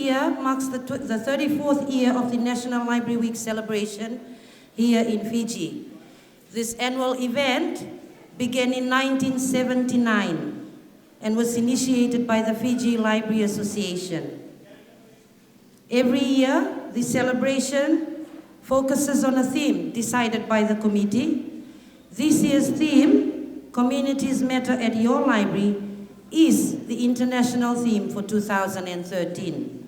year marks the 34th year of the National Library Week celebration here in Fiji. This annual event began in 1979 and was initiated by the Fiji Library Association. Every year, the celebration focuses on a theme decided by the committee. This year's theme, Communities Matter at Your Library, is the international theme for 2013.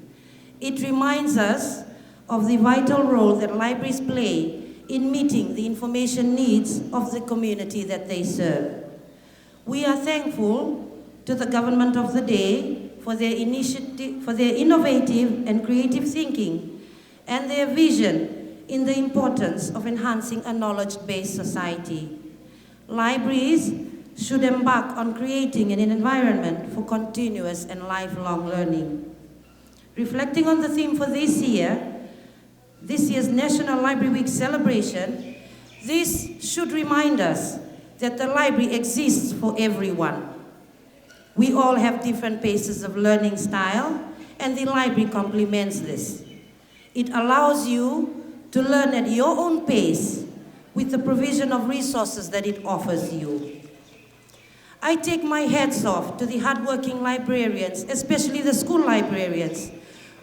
It reminds us of the vital role that libraries play in meeting the information needs of the community that they serve. We are thankful to the government of the day for their initiative, for their innovative and creative thinking and their vision in the importance of enhancing a knowledge-based society. Libraries should embark on creating an environment for continuous and lifelong learning. Reflecting on the theme for this year's National Library Week celebration, this should remind us that the library exists for everyone. We all have different paces of learning style, and the library complements this. It allows you to learn at your own pace with the provision of resources that it offers you. I take my hats off to the hardworking librarians, especially the school librarians,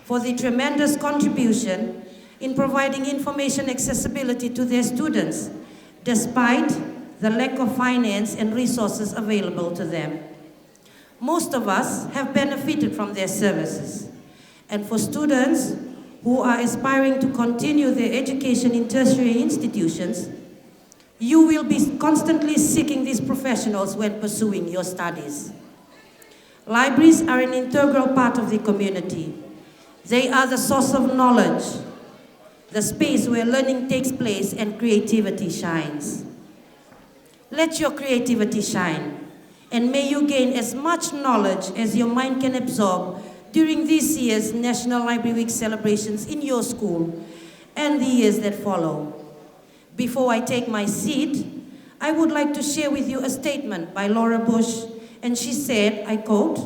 for the tremendous contribution in providing information accessibility to their students, despite the lack of finance and resources available to them. Most of us have benefited from their services. And for students who are aspiring to continue their education in tertiary institutions, you will be constantly seeking these professionals when pursuing your studies. Libraries are an integral part of the community. They are the source of knowledge, the space where learning takes place and creativity shines. Let your creativity shine, and may you gain as much knowledge as your mind can absorb during this year's National Library Week celebrations in your school and the years that follow. Before I take my seat, I would like to share with you a statement by Laura Bush, and she said, I quote,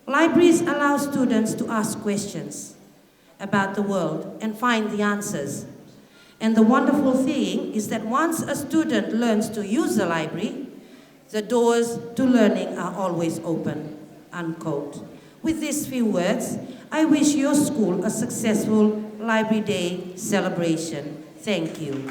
"Libraries allow students to ask questions about the world and find the answers. And the wonderful thing is that once a student learns to use the library, the doors to learning are always open," unquote. With these few words, I wish your school a successful Library Day celebration. Thank you.